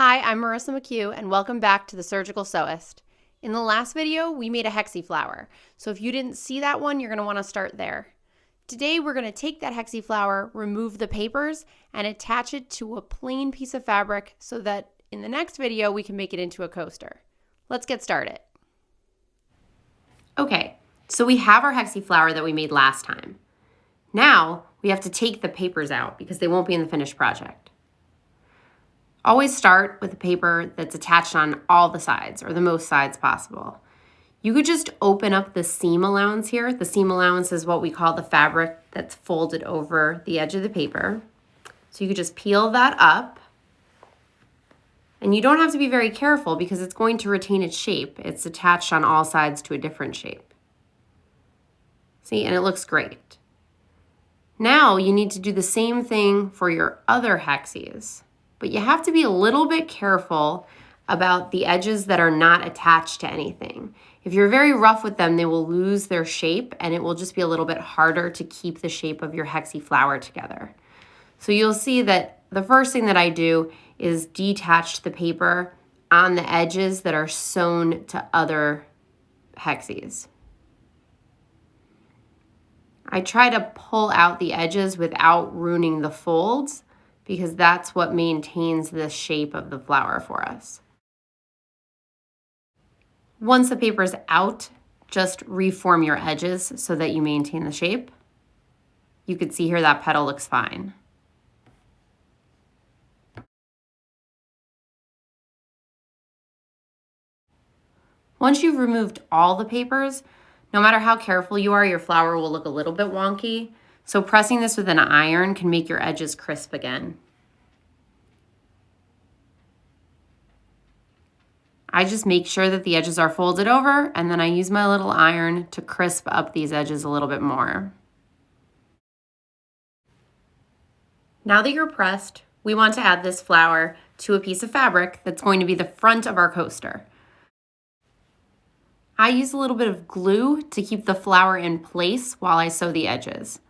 Hi, I'm Marissa McHugh, and welcome back to The Surgical Sewist. In the last video, we made a Hexie Flower, so if you didn't see that one, you're going to want to start there. Today, we're going to take that Hexie Flower, remove the papers, and attach it to a plain piece of fabric so that in the next video, we can make it into a coaster. Let's get started. Okay, so we have our Hexie Flower that we made last time. Now, we have to take the papers out because they won't be in the finished project. Always start with a paper that's attached on all the sides, or the most sides possible. You could just open up the seam allowance here. The seam allowance is what we call the fabric that's folded over the edge of the paper. So you could just peel that up. And you don't have to be very careful because it's going to retain its shape. It's attached on all sides to a different shape. See, and it looks great. Now you need to do the same thing for your other hexies. But you have to be a little bit careful about the edges that are not attached to anything. If you're very rough with them, they will lose their shape and it will just be a little bit harder to keep the shape of your Hexie Flower together. So you'll see that the first thing that I do is detach the paper on the edges that are sewn to other hexies. I try to pull out the edges without ruining the folds, because that's what maintains the shape of the flower for us. Once the paper's out, just reform your edges so that you maintain the shape. You can see here that petal looks fine. Once you've removed all the papers, no matter how careful you are, your flower will look a little bit wonky. So pressing this with an iron can make your edges crisp again. I just make sure that the edges are folded over, and then I use my little iron to crisp up these edges a little bit more. Now that you're pressed, we want to add this flower to a piece of fabric that's going to be the front of our coaster. I use a little bit of glue to keep the flower in place while I sew the edges.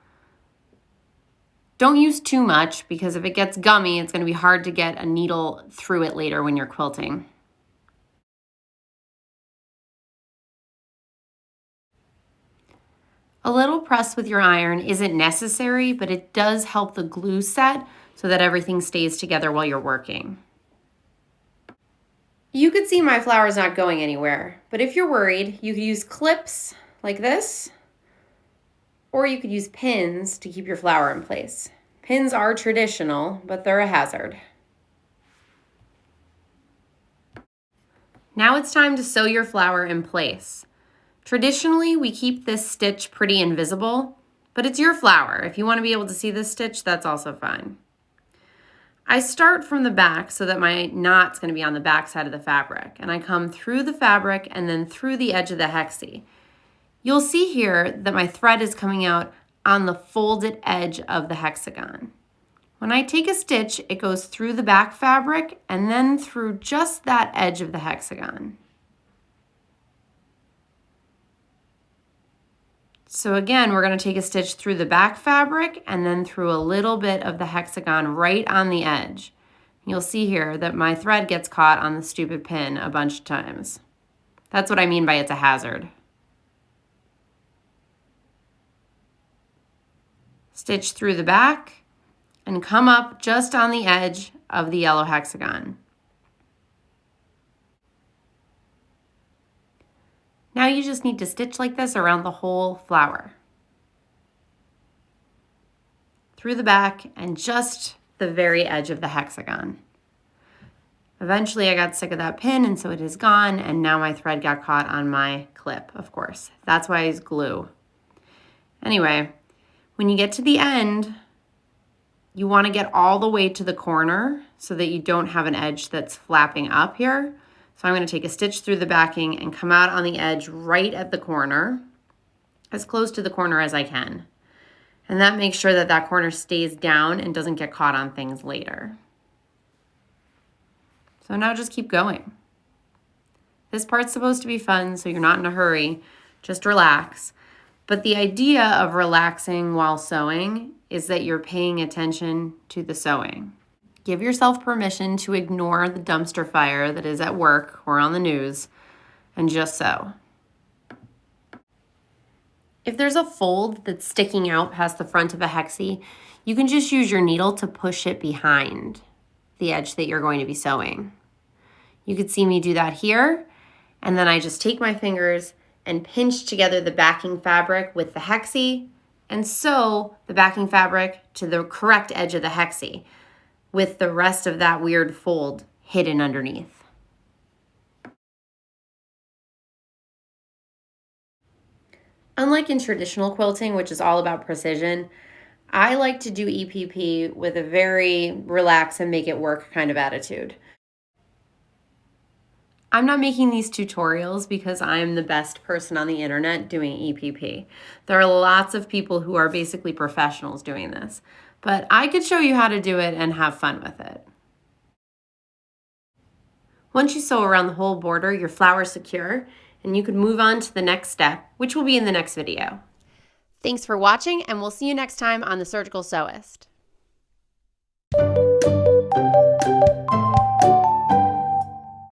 Don't use too much because if it gets gummy, it's going to be hard to get a needle through it later when you're quilting. A little press with your iron isn't necessary, but it does help the glue set so that everything stays together while you're working. You could see my flower's not going anywhere, but if you're worried, you could use clips like this, or you could use pins to keep your flower in place. Pins are traditional, but they're a hazard. Now it's time to sew your flower in place. Traditionally, we keep this stitch pretty invisible, but it's your flower. If you want to be able to see this stitch, that's also fine. I start from the back so that my knot's going to be on the back side of the fabric, and I come through the fabric and then through the edge of the hexie. You'll see here that my thread is coming out on the folded edge of the hexagon. When I take a stitch, it goes through the back fabric and then through just that edge of the hexagon. So again, we're going to take a stitch through the back fabric and then through a little bit of the hexagon right on the edge. You'll see here that my thread gets caught on the stupid pin a bunch of times. That's what I mean by it's a hazard. Stitch through the back and come up just on the edge of the yellow hexagon. Now you just need to stitch like this around the whole flower. Through the back and just the very edge of the hexagon. Eventually I got sick of that pin and so it is gone, and now my thread got caught on my clip, of course. That's why I use glue. Anyway, when you get to the end, you want to get all the way to the corner so that you don't have an edge that's flapping up here. So I'm going to take a stitch through the backing and come out on the edge right at the corner, as close to the corner as I can. And that makes sure that that corner stays down and doesn't get caught on things later. So now just keep going. This part's supposed to be fun, so you're not in a hurry. Just relax. But the idea of relaxing while sewing is that you're paying attention to the sewing. give yourself permission to ignore the dumpster fire that is at work or on the news and just sew. If there's a fold that's sticking out past the front of a hexie, you can just use your needle to push it behind the edge that you're going to be sewing. You could see me do that here, and then I just take my fingers and pinch together the backing fabric with the hexie and sew the backing fabric to the correct edge of the hexie with the rest of that weird fold hidden underneath. Unlike in traditional quilting, which is all about precision, I like to do EPP with a very relax and make it work kind of attitude. I'm not making these tutorials because I'm the best person on the internet doing EPP. There are lots of people who are basically professionals doing this, but I could show you how to do it and have fun with it. Once you sew around the whole border, your flower is secure, and you can move on to the next step, which will be in the next video. Thanks for watching, and we'll see you next time on The Surgical Sewist.